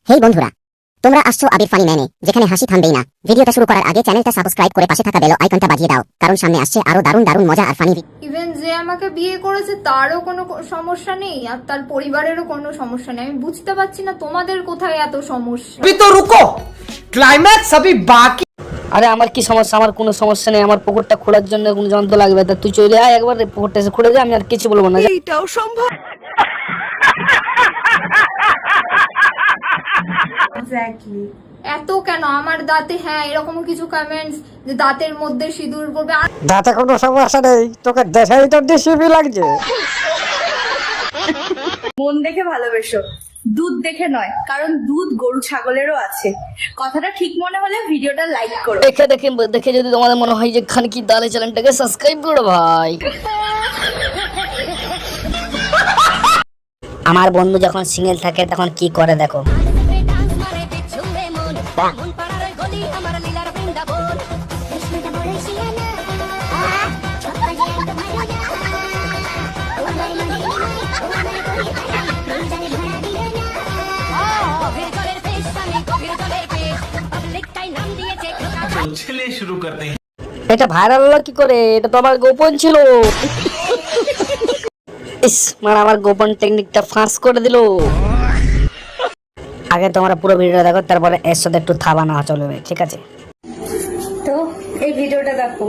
হেই বন্ধুরা, তোমরা আসছো আবির ফানি ম্যানে, যেখানে হাসি থামবেই না। ভিডিওটা শুরু করার আগে চ্যানেলটা সাবস্ক্রাইব করে পাশে থাকা বেল আইকনটা বাজিয়ে দাও, কারণ সামনে আসছে আরো দারুণ দারুণ মজা আর ফানি। ইভেন যে আমাকে বিয়ে করেছে তারও কোনো সমস্যা নেই, আর তার পরিবারেরও কোনো সমস্যা নেই। আমি বুঝতে পারছি না তোমাদের কোথায় এত সমস্যা। अभी तो रुको, क्लाइमैक्स अभी बाकी। আরে আমার কি সমস্যা? আমার কোনো সমস্যা নেই। আমার পুকুরটা খোঁড়ার জন্য কোনো যন্ত্র লাগবে, তা তুই চলে আয় একবার, পুকুরটা এসে খুঁড়ে দে, আমি আর কিছু বলবো না। এইটাও সম্ভব। এক্স্যাক্টলি, এত কেন আমার দাঁতে? হ্যাঁ, এরকম কিছু কমেন্টস যে দাঁতের মধ্যে সিঁদুর পড়বে। দাঁতে কোনো সমস্যা নেই, তোকে দেখাই তো ডিসিপি লাগছে। মন দেখে ভালোবেসো, দুধ দেখে নয়, কারণ দুধ গরু ছাগলেরও আছে। কথাটা ঠিক মনে হলে ভিডিওটা লাইক করো। দেখে দেখে দেখে যদি তোমাদের মনে হয় যে খানকি দালে চ্যানেলটাকে সাবস্ক্রাইব করো ভাই। আমার বন্ধু যখন সিঙ্গেল থাকে তখন কি করে দেখো। चलिए शुरू करते हैं। এটা ভাইরাল হলো কি করে? এটা তো আমার গোপন ছিল। ইস, মানে আমার গোপন টেকনিকটা ফাঁস করে দিল। আগে তোমরা পুরো ভিডিওটা দেখো, তারপরে এর সাথে একটু থাবা না চলবে, ঠিক আছে? তো এই ভিডিওটা দেখো,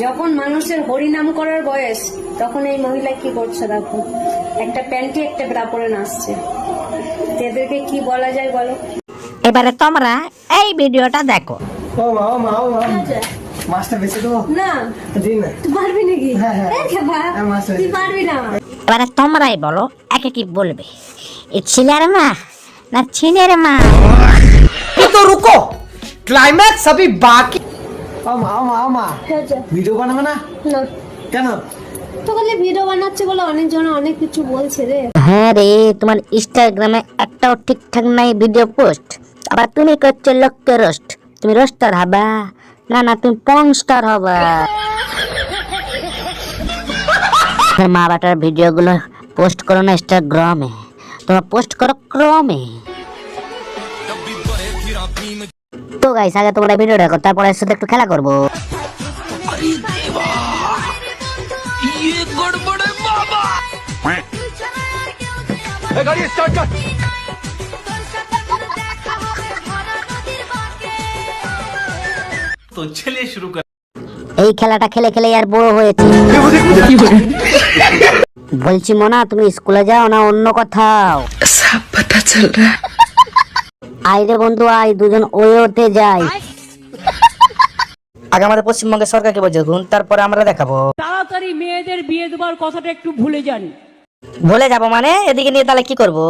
যখন মানুষের হরিনাম করার বয়স, তখন এই মহিলা কি করছে দেখো। একটা প্যান্টি একটা ব্রা পরে নাচছে। তো এদেরকে কি বলা যায় বলো? এবারে তোমরা এই ভিডিওটা দেখো। মাস্টার বেশি তো না দিন না। তুই পারবি নাকি? এই খেপা, তুই পারবি না। এবারে তোমরাই বলো, একে কি বলবে, এ ছিলের মা না ছিনের মা? अभी तो रुको, क्लाइमैक्स अभी बाकी। আমা ভিডিও বানাবে না না, কেন? তো খালি ভিডিও বানাচ্ছে বলে অনেকজন অনেক কিছু বলছে রে। হ্যাঁ রে, তোমার ইনস্টাগ্রামে একটাও ঠিকঠাক নাই ভিডিও পোস্ট, আবার তুমি করছো লোককে রোস্ট। তুমি রোস্টার হবা না? না, তুমি পংস্টার হবা। মা বাটার ভিডিও গুলো পোস্ট করো না ইনস্টাগ্রামে, তোমরা পোস্ট করো ক্রমে। তো গাইস, আগে তোমরা ভিডিও দেখো, তারপরে এর সাথে একটু খেলা করবো। तो चलिए शुरू कर। এই খেলাটা খেলে খেলে আর বড় হয়েছে। বলছি মোনা, তুমি স্কুলে যাও না অন্য কোথাও? সব পতা চল রা। আয় রে বন্ধু আয়, দুজন ওয়োতে যাই। আগে আমাদের পশ্চিমবঙ্গের সরকারকে বলছে দেখুন, তারপরে আমরা দেখাবো। তাড়াতাড়ি মেয়েদের বিয়ে দেওয়ার কথাটা একটু ভুলে যান। ভুলে যাবো মানে? এদিকে নিয়ে তাহলে কি করবো?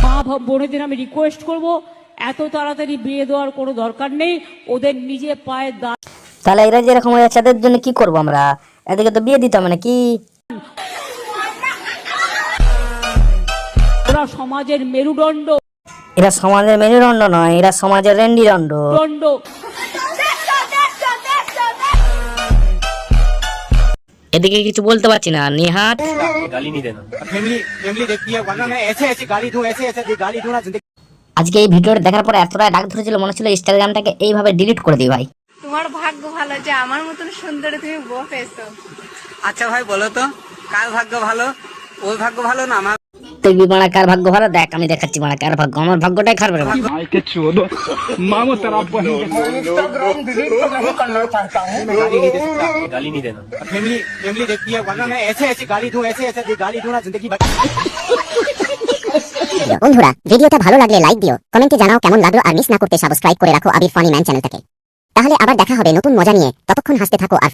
মা বোনেদের আমি রিকোয়েস্ট করব, এত তাড়াতাড়ি বিয়ে দেওয়ার কোনো দরকার নেই। ওদের নিজে পায়ে দাঁড়। তাহলে এরা যেরকম হয়ে যাচ্ছে, এদের জন্য কি করবো আমরা? এদিকে তো বিয়ে দিতাম না কি? ওরা সমাজের মেরুদণ্ড। এরা সমাজের মেরুদণ্ড নয়, এরা সমাজের রেন্ডিদণ্ড। দণ্ড। এদিকে কিছু বলতে পারছি না, নিহাট। गाली नहीं देना। फैमिली देखती है, वरना मैं ऐसे ऐसे गाली दूं, ऐसे ऐसे गाली दूं ना जिंदगी। আজকে এই ভিডিওটা দেখার পরে এতটা ডাক ধরেছিল, মনে ছিল ইনস্টাগ্রামটাকে এইভাবে ডিলিট করে দিই ভাই। তোমার ভাগ্য ভালো যে আমার মতন সুন্দরী তুমি বউ পেয়েছো। আচ্ছা ভাই বলো তো, কার ভাগ্য ভালো? ওর ভাগ্য ভালো না আমার? তুই মারা কার ভাগ্য ভালো দেখ, আমি দেখাচ্ছি মারা কার ভাগ্য। আমার ভাগ্যটাই খারাপ রে ভাই। गाली नहीं देना। फैमिली देखती है, वरना मैं ऐसे ऐसे गाली दूं, ऐसे ऐसे गाली दूं ना जिंदगी भर। বন্ধুরা, ভিডিওটা ভালো লাগলে লাইক দিও, কমেন্টে জানাও কেমন লাগলো, আর মিস না করতে সাবস্ক্রাইব করে রাখো আবির ফানি ম্যান চ্যানেলটাকে। তাহলে আবার দেখা হবে নতুন মজা নিয়ে, ততক্ষণ হাসতে থাকো আর